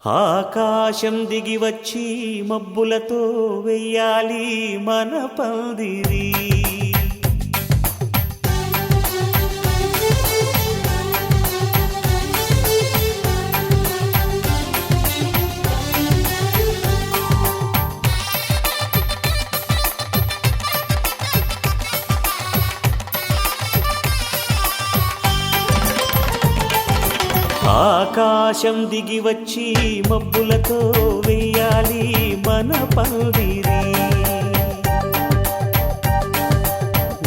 ఆకాశం దిగి వచ్చి మబ్బులతో వెయ్యాలి మన పందిరి. ఆకాశం దిగి వచ్చి మబ్బులతో వెయ్యాలి మన పందిరి.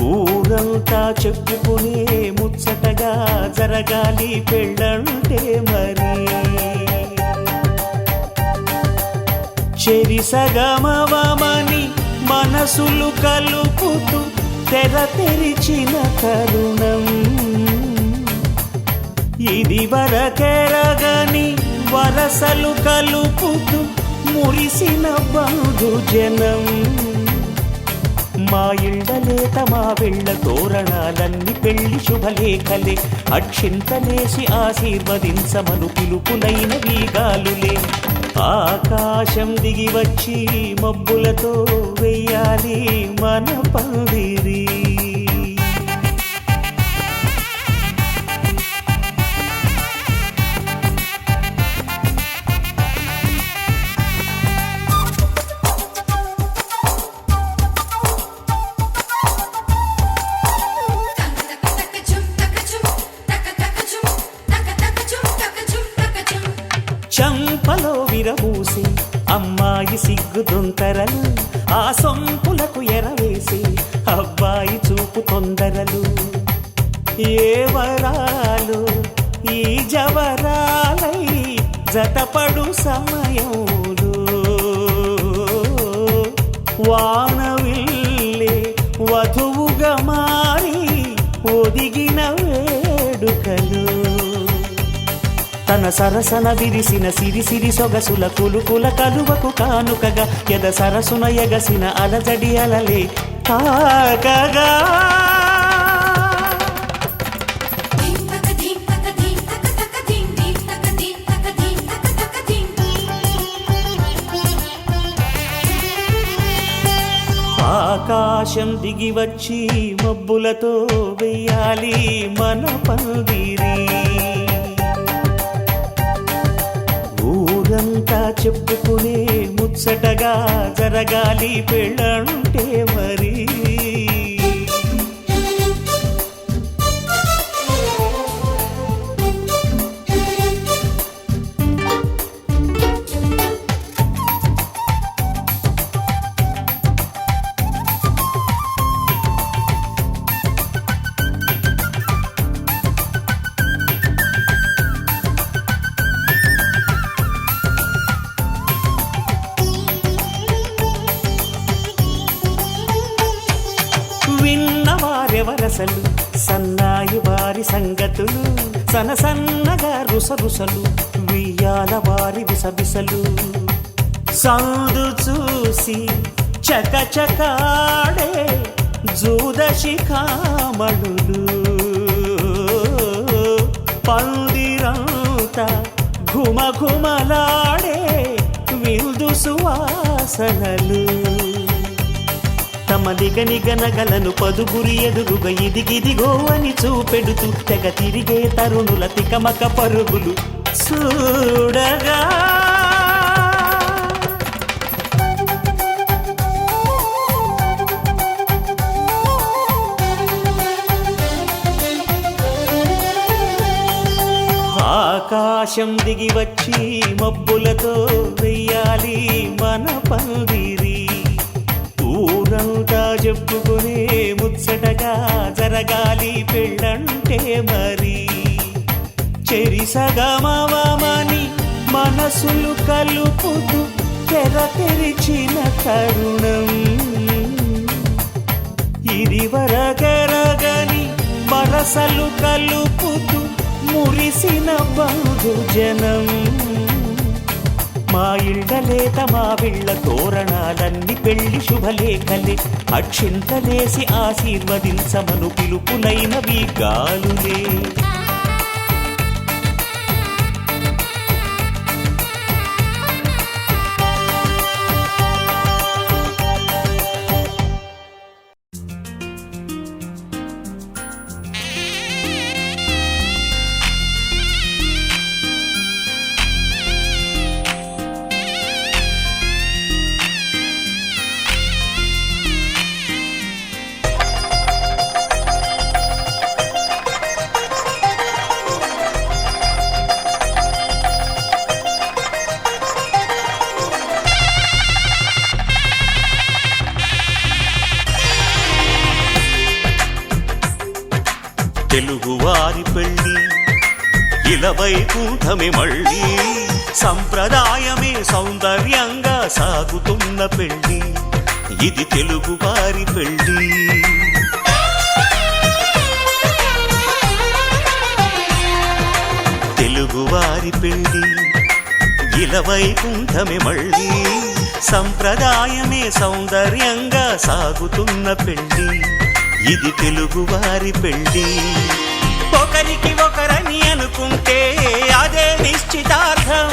ఊరంతా చెప్పుకునే ముచ్చటగా జరగాలి పెళ్ళంటే మరి. చెరిసగమవమని మనసులు కలుపుతూ తెర తెరిచిన తరుణం. ఇది వరకెరగని వరసలు కలుపుతూ మురిసిన బంధుజనం. మా ఇళ్ళలేత మా వెళ్ళ తోరణాలన్నీ పెళ్లి శుభలేఖలే. అక్షింతలేసి ఆశీర్వదించమను పిలుపులైన వీగాలులే. ఆకాశం దిగి వచ్చి మబ్బులతో వెయ్యాలి మన పందిరి. చంపలో విరబూసి అమ్మాయి సిగ్గు దొంతరలు. ఆ సొంపులకు ఎరవేసి అబ్బాయి చూపు తొందరలు. ఏ వరాలు ఈ జవరాలై జతపడు సమయంలో. వానవిల్లే వధువుగా మారి ఒదిగిన వేడుకలు. తన సరసన విరిసిన సిరిసిరి సొగసుల కులుకుల కలువకు కానుకగా ఎద సరసున ఎగసిన అలజడి అలలే తాకగా. ఆకాశం దిగి వచ్చి మబ్బులతో వెయ్యాలి మన పందిరి. ఊరంతా చెప్పుకునే ముచ్చటగా జరగాలి పెళ్ళంటే మరి. విన్నవారెవరసలు సన్నాయి వారి సంగతులు. సనసన్నగా రుసరుసలు వియ్యాల వారి విసబిసలు. సందు చూసి చకచకాడే జూదశిఖామణులు. పందిరంతా ఘుమఘుమలాడే విందు సువాసనలు. తమ నిగనిగనగలను పదుగురి ఎదురుగా ఇదిగిదిగో అని చూపెడుతూ తెగ తిరిగే తరుణుల తికమక పరుగులు చూడగా. ఆకాశం దిగి వచ్చి మబ్బులతో వెయ్యాలి మన పందిరి. ఊరంతా చెప్పుకునే ముచ్చటగా జరగాలి పెళ్ళంటే మరి. చెరిసగమవమని మనసులు కలుపుతూ తెర తెరిచిన తరుణం. ఇదివరగరగని వరసలు కలుపుతూ మురిసిన బంధుజనం మా ఇళ్ళలేత మా విళ్ళ తోరణాలన్నీ పెళ్లి శుభలేఖలే అక్షింతలేసి ఆశీర్వదించమను పిలుపులైనవి గాలులే తెలుగువారి పెళ్ళి ఇలవైకుంఠమే మళ్ళీ సంప్రదాయమే సౌందర్యంగా సాగుతున్న పెళ్ళి ఇది తెలుగువారి పెళ్ళి తెలుగువారి పెళ్ళి ఇలవైకుంఠమే మళ్ళీ సంప్రదాయమే సౌందర్యంగా సాగుతున్న పెళ్ళి ఇది తెలుగువారి పెళ్ళి ఒకరికి ఒకరని అనుకుంటే అదే నిశ్చితార్థం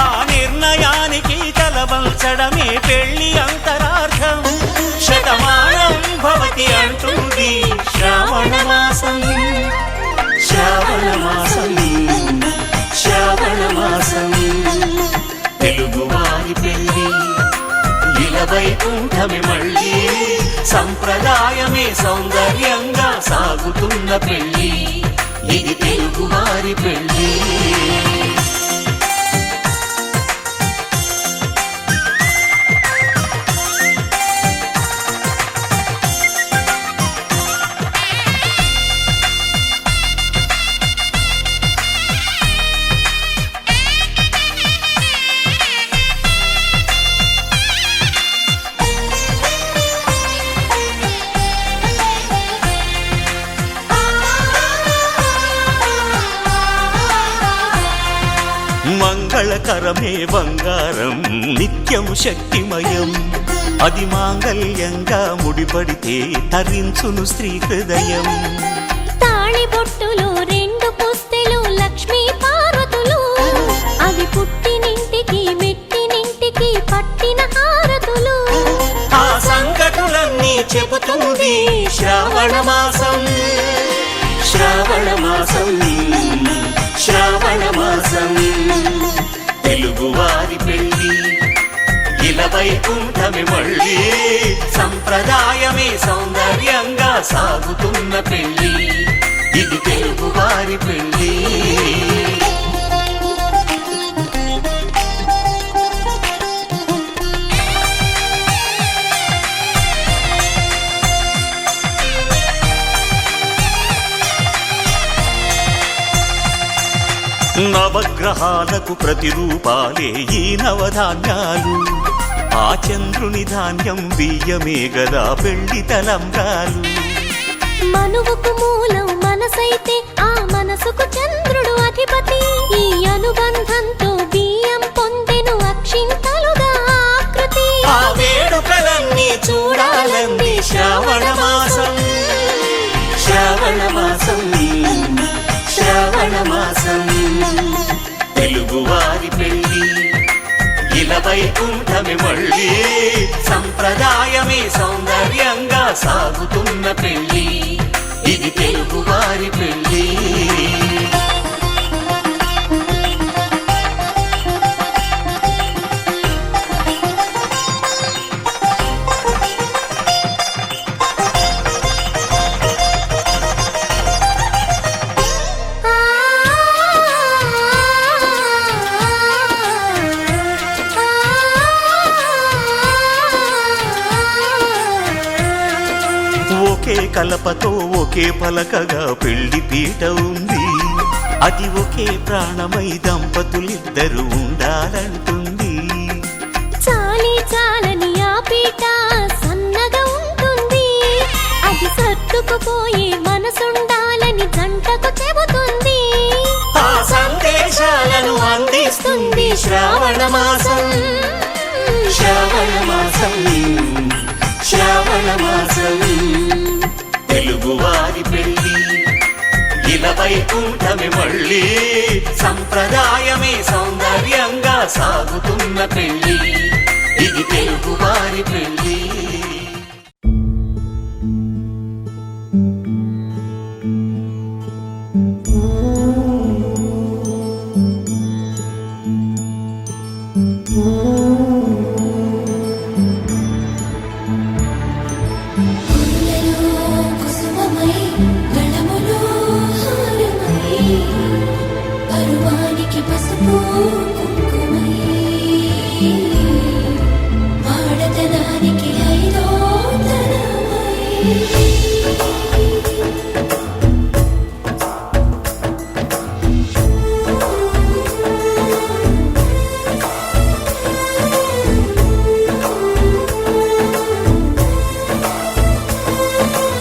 ఆ నిర్ణయానికి తలవంచడమే పెళ్ళి అంతరార్థం శతమానం భవతి అంటుంది శ్రావణ మాసం శ్రావణ మాసం శ్రావణ మాసం తెలుగువారి పెళ్ళి ఇలవైకుంఠమే మళ్ళీ సంప్రదాయమే సౌందర్యంగా సాగుతున్న పెళ్ళి ఇది తెలుగువారి పెళ్ళి మంగళకరమే బంగారం నిత్యం శక్తిమయం అది మాంగళ్యంగా ముడిపడితే తరించును స్త్రీ హృదయం తాళి బొట్టులో రెండు పుస్తెలు లక్ష్మీ పార్వతులు అవి పుట్టినింటికి మెట్టినింటికి పట్టిన హారతులు ఆ సంగతులన్నీ చెబుతుంది శ్రావణ మాసం శ్రావణ మాసం శ్రావణ మాసం తెలుగువారి పెళ్ళి ఇలవైకుంఠమే మళ్ళీ సంప్రదాయమే సౌందర్యంగా సాగుతున్న పెళ్ళి ఇది తెలుగువారి పెళ్ళి నవగ్రహాలకు ప్రతిరూపాలే ఈ నవధాన్యాలు ఆ చంద్రుని ధాన్యం బియ్యమే గదా పెళ్లి తలంబ్రాలు మనువుకు మూలం మనసైతే ఆ మనసుకు చంద్రుడు అధిపతి ఈ అనుబంధంతో బియ్యం పొందెను అక్షింతలుగా ఆకృతి ఆ వేడుకలన్నీ చూడాలంది శ్రావణ మాసం శ్రావణ మాసం శ్రావణ మాసం తెలుగువారి పెళ్ళి ఇలవైకుంఠమే మళ్ళీ సంప్రదాయమే సౌందర్యంగా సాగుతున్న పెళ్ళి ఇది తెలుగువారి పెళ్ళి ఒకే కలపతో ఒకే పలకగా పెళ్లి పీట ఉంది అది ఒకే ప్రాణమై దంపతులిద్దరు ఉండాలంటుంది చాలి చాలని ఆ పీట సన్నగా ఉంటుంది సర్దుకుపోయే మనసుండాలని జంటకు చెబుతుంది. ఆ సందేశాలను అందిస్తుంది శ్రావణ మాసం. శ్రావణ మాసం, శ్రావణ మాసం. తెలుగువారి పెళ్ళి ఇలా వైకుంఠమే మళ్ళీ, సంప్రదాయమే సౌందర్యంగా సాగుతున్న పెళ్ళి, ఇది తెలుగువారి పెళ్ళి. పరువానికి పసుపు కుంకుమై, ఆడతనానికి ఐదో తనమై.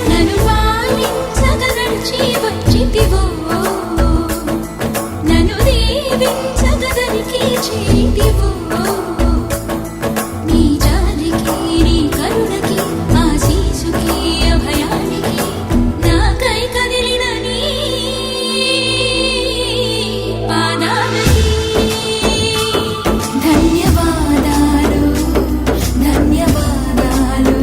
నన్ను పాలించగా నడిచి వచ్చితివో, నన్ను దీవించగదరికి చేతివో. నీ జాలికి, నీ కరుణకి, ఆశీసుకి, అభయానికి నాకై కదిలిన నీ పాదాలకి ధన్యవాదాలు, ధన్యవాదాలు,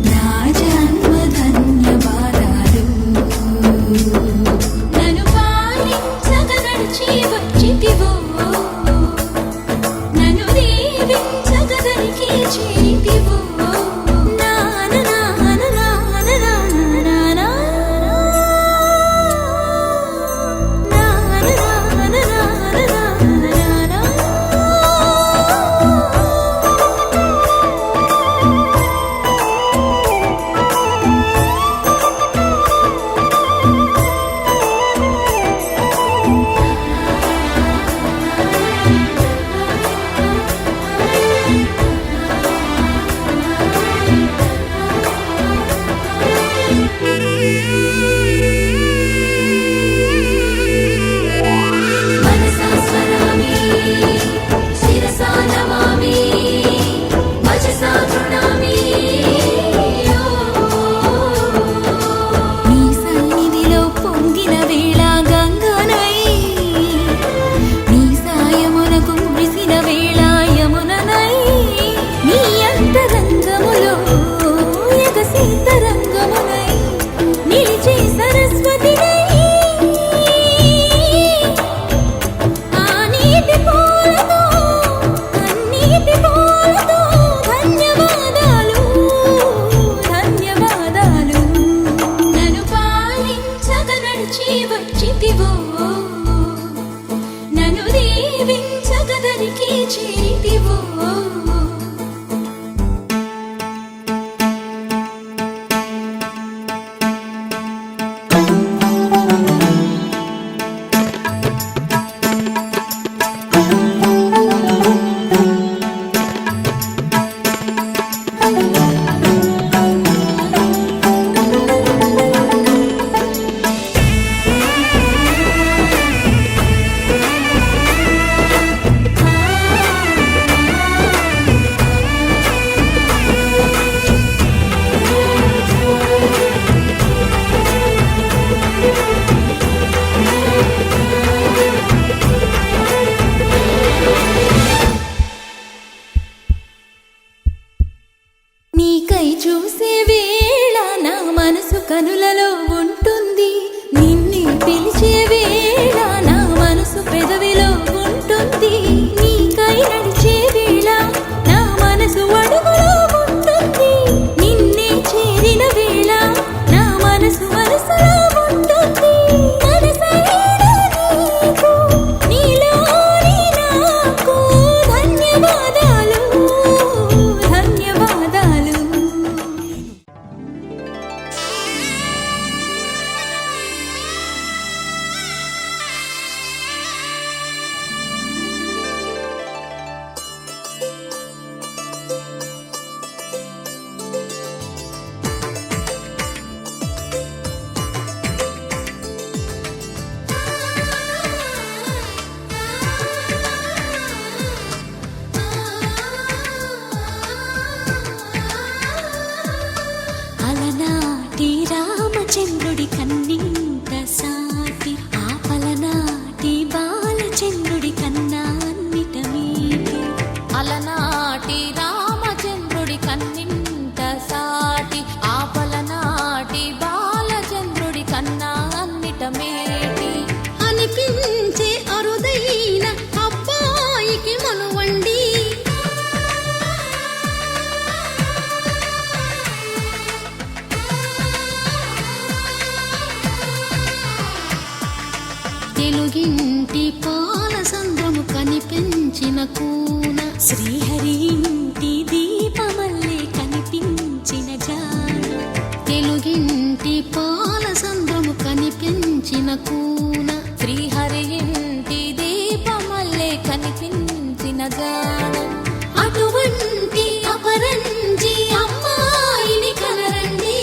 నా జన్మ ధన్యవాదాలు. నన్ను పాలించగా నడిచి వచ్చితివో, నన్ను దీవించగదరికి చేతివో. మనసా స్వరామి, శిరసా నమామి, వచసా తృణామి. నీ సన్నిధిలో పొంగిన వేళ గంగనై, నీ సాయమునకు మురిసిన వేళ యముననై, నీ అంతరంగములో ఎగసి తరంగమునై నిలిచే సరస్వతినై. ఆ నీటి పూలతో, కన్నీటి పూలతో ధన్యవాదాలు, ధన్యవాదాలు. నన్ను పాలించగా నడిచి వచ్చితివో, నన్ను దీవించగదరికి చేతివో. నీకై చూసే వేళ నా మనసు కనులలో ఉంటుంది, నిన్నే పిలిచే వేళ నా మనసు పెదవిలో ఉంటుంది. నీకై నడిచే వేళ నా మనసు అడుగులో ఉంటుంది, నిన్నే చేరిన వేళ నా మనసు మనసులో ఉంటుంది. మనసైన నీకు, నీలోని నాకు ధన్యవాదాలు, ధన్యవాదాలు. రామచంద్రుడి కన్నింత సాటి ఆపలనాటి బాలచంద్రుడి కన్నా అన్నిట మీటి. అలనాటి రామచంద్రుడి కన్నింత సాటి ఆపలనాటి బాలచంద్రుడి కన్నా అన్నిట మేటి. అనిపించే అరుదైన అబ్బాయికి మనువండి తెలుగింటి పాలసంద్రము కనిపించిన కూన శ్రీహరి ఇంటి దీపమల్లే కనిపించిన జాన. తెలుగింటి పాలసంద్రము కనిపించిన కూన శ్రీహరి ఇంటి దీపమల్లే కనిపించిన జాన. అటువంటి అపరంజి అమ్మాయిని కనరండి.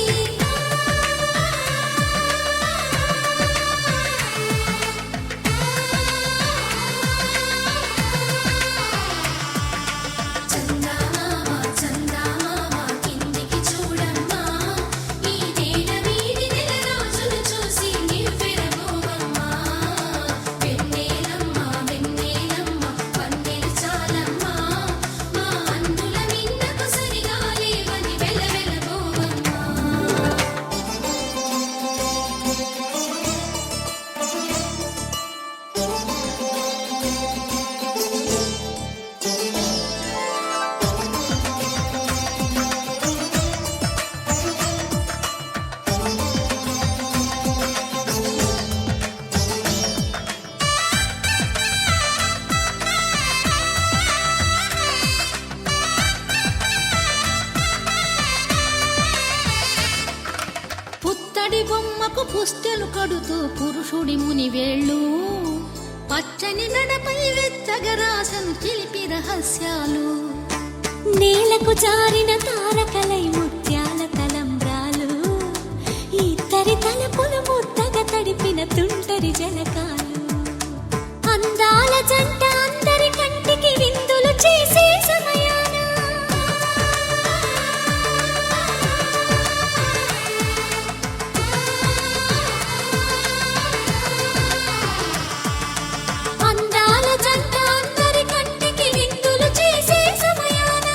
పుత్తడి బొమ్మకు పుస్తెలు కడుతూ పురుషుడి ముని వేళ్ళు పచ్చని నడపై వెచ్చగరాసను చిలిపి రహస్యాలు. నేలకు జారిన తారకలై ముత్యాల తలంబ్రాలు ఇద్దరి తలపులు ముద్దగా తడిపిన తుంటరి జలకాలు. అందాల జంట అందరి కంటికి విందులు చేసే సమయాన అందాల జంట అందరి కంటికి విందులు చేసే సమయాన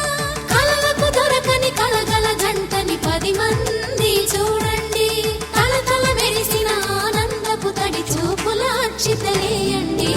కలలకు దొరకని కలగల జంటని 10 మంది చూడండి. తలతల మెరిసిన ఆనందపు తడి చూపుల అక్షితలేయండి.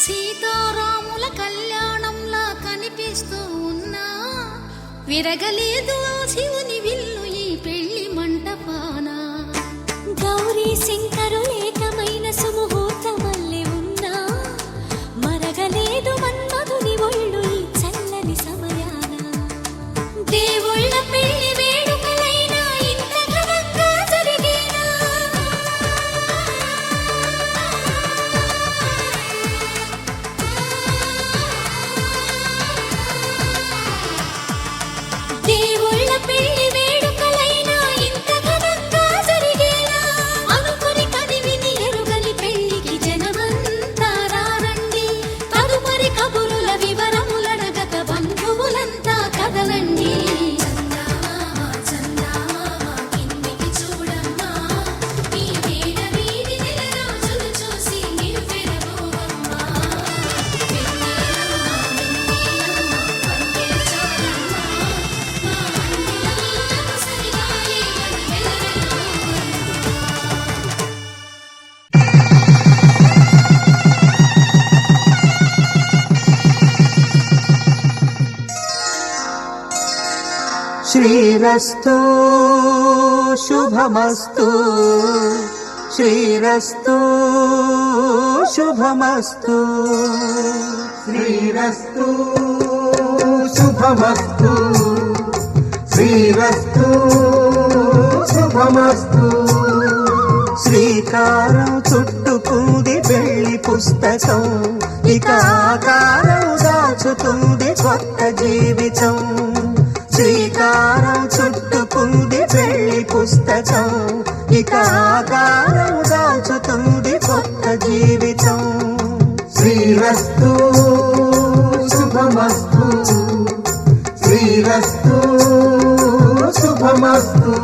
సీతారాముల కళ్యాణంలా కనిపిస్తూ ఉన్నా విరగలేదు ఆ శివుని విల్లు ఈ పెళ్లి మంటపాన. గౌరీ శంకరులేకమైన సుముహూర్తమల్లె ఉన్నా మరగలేదు మన్మధుని ఒళ్ళు ఈ చల్లని సమయాన. దేవుళ్ళ పెళ్లి వేడుకలైనా ఇంత ఘనంగా జరిగేనా. దేవుళ్ళ శ్రీరస్తు శుభమస్తు శ్రీరస్తు శుభమస్తు శ్రీరస్తు శుభమస్తు శ్రీరస్తు శుభమస్తు శ్రీకారం చుట్టుకుంది పెళ్లి పుస్తకం ఇక ఆకారం దాచుతుంది కొత్త జీవితం శ్రీకారం చుట్టుకుంది పెళ్లి పుస్తకం ఇక ఆకారం దాచుతుంది కొత్త జీవితం శ్రీరస్తు శుభమస్తు శ్రీరస్తు శుభమస్తు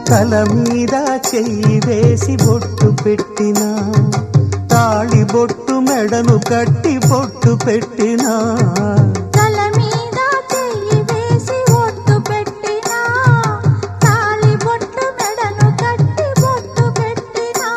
తల మీద చెయ్యి వేసి బొట్టు పెట్టినా తాళి బొట్టు మెడను కట్టి బొట్టు పెట్టినా తల మీద చెయ్యి వేసి ఒట్టు పెట్టినా తాళి బొట్టు మెడను కట్టి బొట్టు పెట్టినా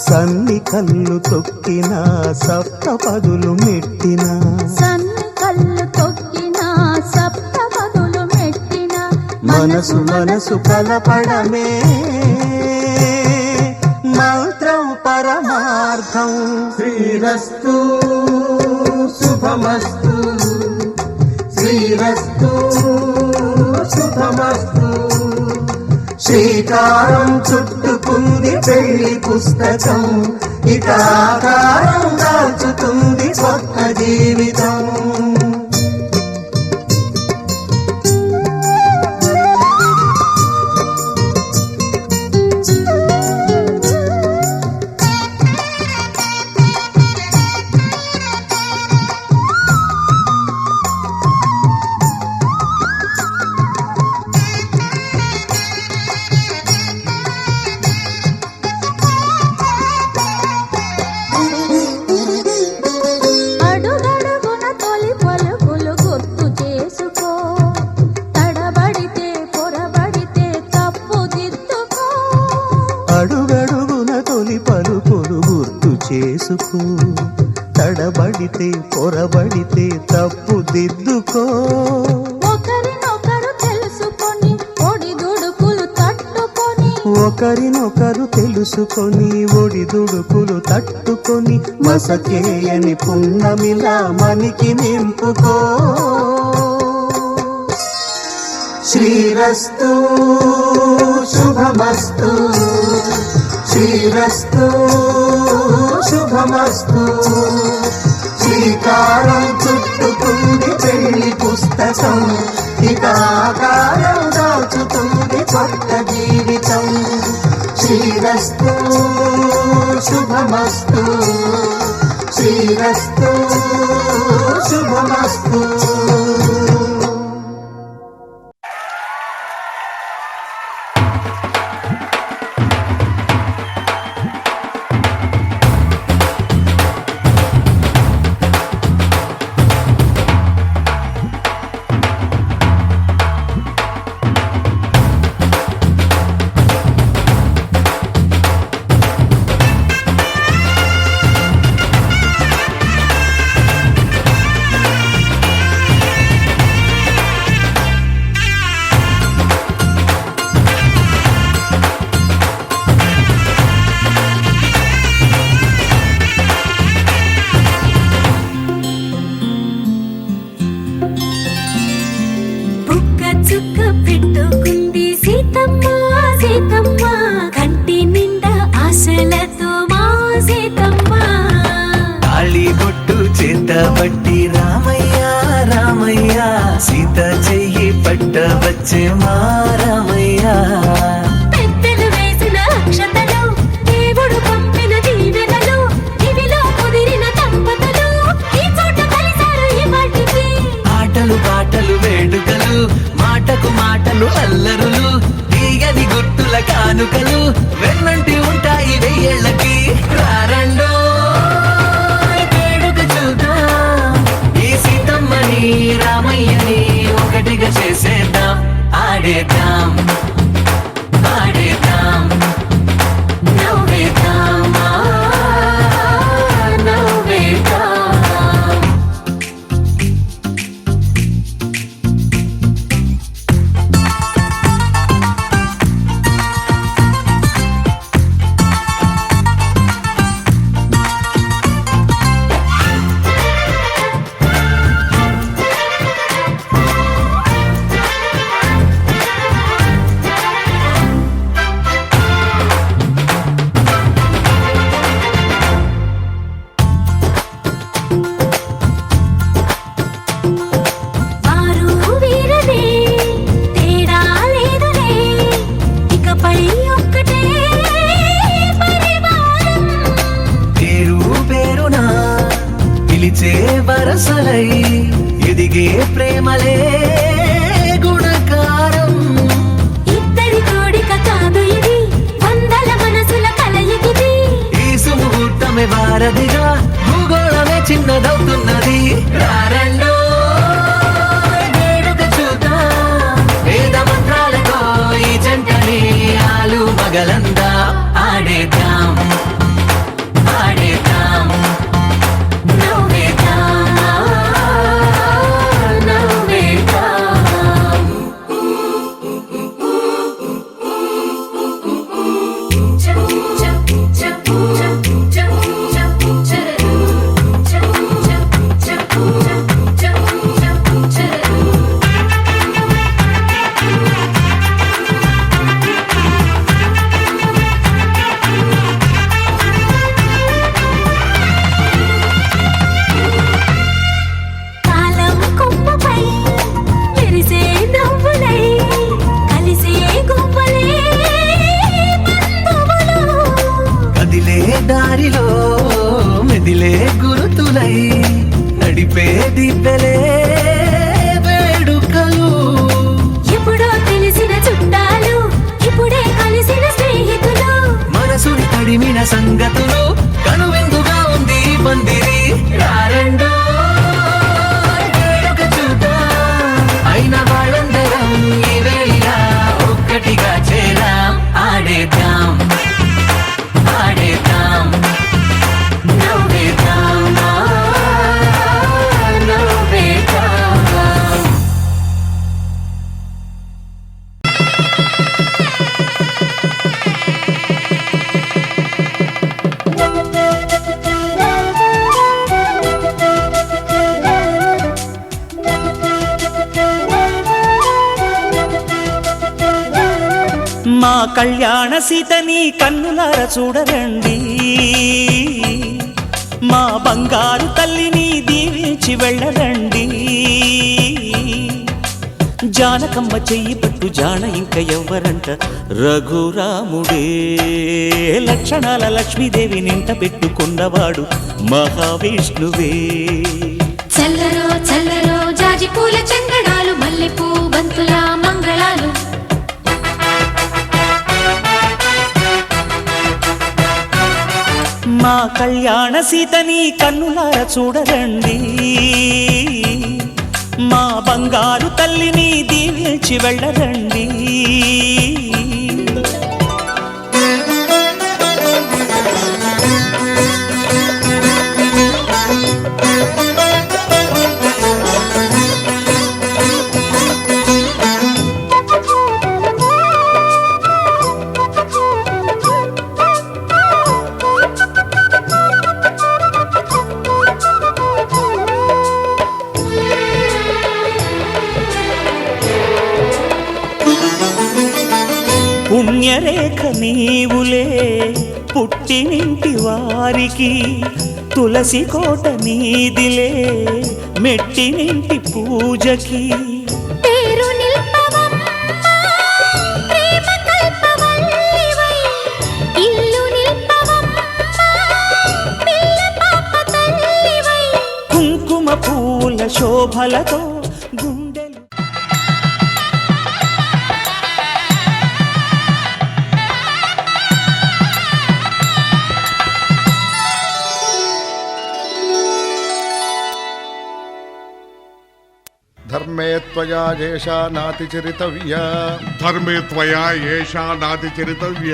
సన్ని కళ్ళు తొక్కినా సప్త పదులు మెట్టినా సన్ని కళ్ళు తొక్కినా సప్త పదులు మెట్టినా మనసు మనసు కలపడమే మంత్రం పరమార్థం శ్రీరస్తు శుభమస్తు శ్రీరస్తు శుభమస్తు శ్రీకారం చుట్టుకుంది పెళ్లి పుస్తకం ఇక ఆకారం దాచుతుంది కొత్త జీవితం అడుగడుగున తొలి పలుకులు గుర్తు చేసుకో తడబడితే పొరబడితే తప్పు దిద్దుకో అడుగడుగున తొలి పలుకులు గుర్తు చేసుకో తడబడితే పొరబడితే తప్పు దిద్దుకో ఒకరినొకరు తెలుసుకొని ఒడిదుడుకులు తట్టుకొని ఒకరినొకరు తెలుసుకొని ఒడిదుడుకులు తట్టుకొని మసకేయని పున్నమిలా మనికి నింపుకో శ్రీరస్తు శుభమస్తు శ్రీరస్తు శుభమస్తు శ్రీకారం చుట్టుకుంది పెళ్లి పుస్తకం ఇక ఆకారం దాచుతుంది కొత్త జీవితం శ్రీరస్తు శుభమస్తు శ్రీరస్తు శుభమస్తు చుక్క పెట్టుకుంది సీతమ్మ సీతమ్మ కంటి నిండా ఆశలతో మా సీతమ్మ తాళి బొట్టు చేతబట్టి రామయ్య రామయ్య సీత చెయ్యి పట్ట వచ్చే మా రామయ్య పెద్దలు వేసిన అక్షతలు దేవుడు పంపిన దీవెనలు ఇవిలో కుదిరిన దంపతులు ఈ చోట కలిసారు ఈ వాటికి ఆటలు పాటలు వేడుకలు మాటకు మాటలు అల్లరులు ఈ వేడుకలు వెన్నంటి ఉంటాయి వెయ్యేళ్ళకి రారండో వేడుక చూద్దాం ఈ సీతమ్మని రామయ్యని ఒకటిగా చేసేద్దాం ఆడేద్దాం ఆడేద్దాం నవ్వేద్దాం నవ్వేద్దాం వారు వీరనే తేడా లేదులే ఇకపై ఒక్కటే పరివారం పేరు పేరునా పిలిచే వరసలై ఎదిగే ప్రేమలే గుణకారం ఇద్దరి కోడిక కాదు ఇది వందల మనసుల కలయికిది ఈ సుముహూర్తమే వారధిగా భూగోళమే చిన్నదవుతున్నది రారండో వేడుక చూద్దాం వేద మంత్రాలతో ఈ జంటని ఆలు మగలందా ఆడేద్దాం ఆడేద్దాం నవ్వేద్దాం నవ్వేద్దాం కాలం కొమ్మపై మెరిసే నవ్వులై కలిసే గువ్వలే బంధువులు కదిలే దారిలో మెదిలే గురుతులై నడిపే దివ్యలే వేడుకలు ఎప్పుడో తెలిసిన చుట్టాలు ఇప్పుడే కలిసిన స్నేహితులు మనసుని తడిమిన సంగతులు కనువిందుగా ఉంది ఈ పందిరి రారండో వేడుక చూద్దాం అయిన వాళ్ళందరం ఈ వేళ ఒక్కటిగా చేరాం ఆడేద్దాం ఆడేద్దాం నవ్వేద్దాం నవ్వేద్దాం మా కళ్యాణ సీతని కన్నులార చూడరండి మా బంగారు తల్లిని దీవించి వెళ్ళరండి జానకమ్మ చెయ్యి పట్టు జాన ఇంక ఎవ్వరంట రఘురాముడే లక్షణాల లక్ష్మీదేవి నింట పెట్టుకున్నవాడు మహావిష్ణువే చల్లరో చల్లరో జాజి పూల చందనాలు మల్లెపూ బంతుల మంగళాలు మా కళ్యాణ సీతని కన్నులార చూడరండి మా బంగారు తల్లిని దీవించి వెళ్ళరండి పుణ్యరేఖ నీవులే పుట్టినింటి వారికి తులసి కోట నీదిలే మెట్టినింటి పూజకి పేరు నిల్పవమ్మా ప్రేమ కల్పవల్లివై ఇల్లు నిల్పవమ్మా పిల్ల పాప తల్లివై కుంకుమ పూల శోభలతో గుండెలు ధర్మే త్వయా ఏషా నాతి చరితవ్య. ధర్మే త్వయా ఏషా నాతి చరితవ్య.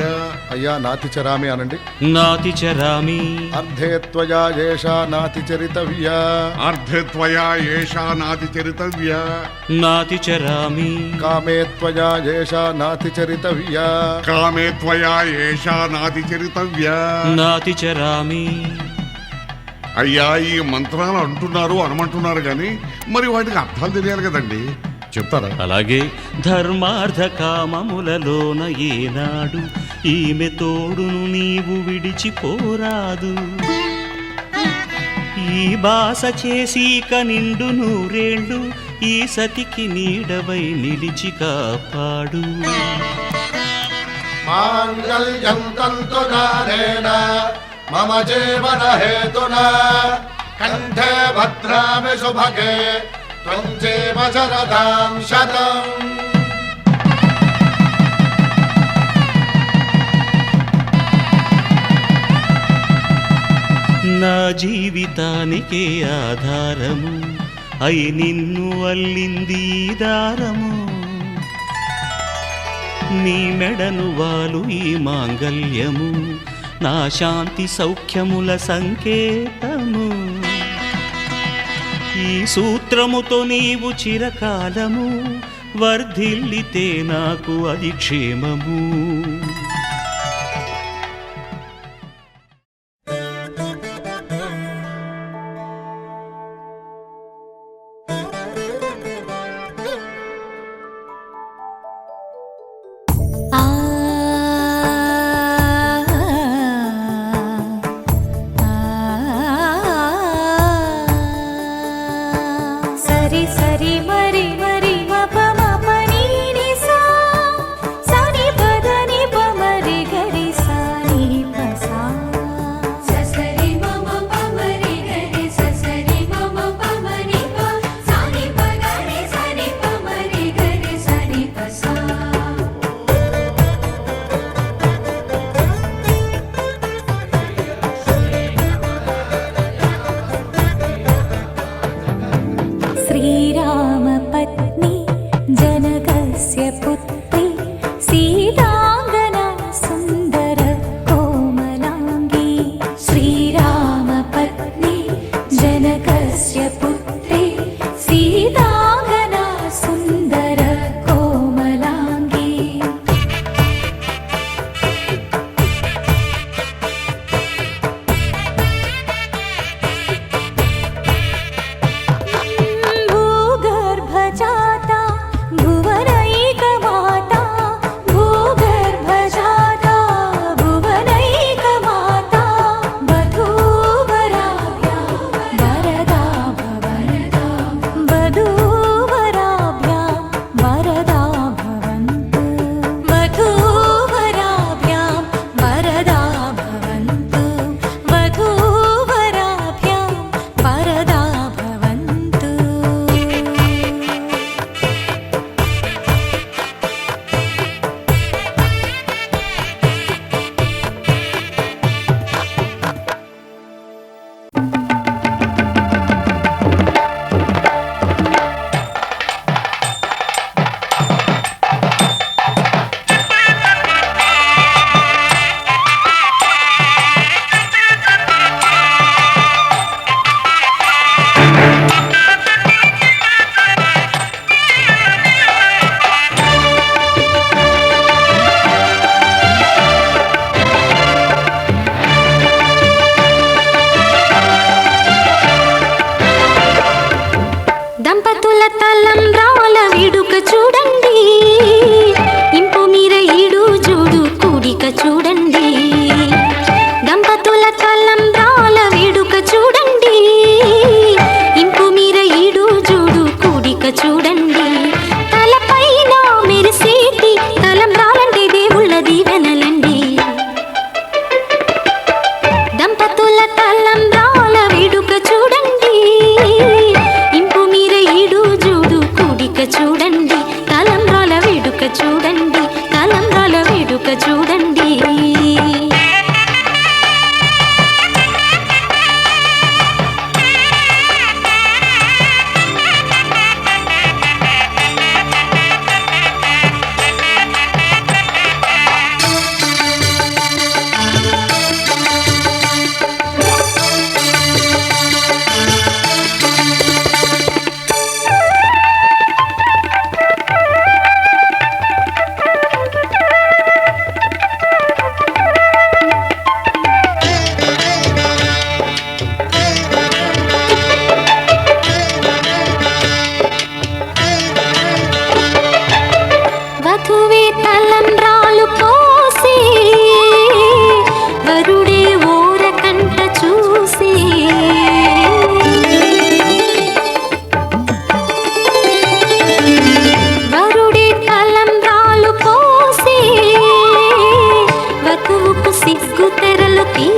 అయ్యా నాతి చరామి అనండి. నాతి చరామి. అర్ధే త్వయా ఏషా నాతి చరితవ్య. అర్ధే త్వయా ఏషా నాతి చరితవ్య. నాతి చరామి. కామే త్వయా ఏషా నాతి చరితవ్య. కామే త్వయా ఏషా నాతి చరితవ్య. నాతి చరామి. అయ్యా ఈ మంత్రాలు అంటున్నారు అనమంటున్నారు కానీ మరి వాటికి అర్థాలు తెలియాలి కదండి, చెప్తారా? అలాగే ధర్మార్థ కామములలోన ఏనాడు ఈమె తోడును నీవు విడిచిపోరాదు. ఈ బాస చేసి నిండు నూరేళ్ళు ఈ సతికి నీడవై నిలిచి కాపాడు. మాంగళ్యం తంతునానేన మమ జీవన హేతునా కంఠే భద్రామి శుభగే త్వం జీవ శరదాం శతం. నా జీవితానికే ఆధారము అయి నిన్ను అల్లింది ఈ దారము. నీ మెడను వాలు ఈ మాంగల్యము నా శాంతి సౌఖ్యముల సంకేతము. ఈ సూత్రముతో నీవు చిరకాలము వర్ధిల్లితే నాకు అది క్షేమము. సరి సరి మరి మరి మ ప మ ప ని ని సా సని పద ని ప ఈ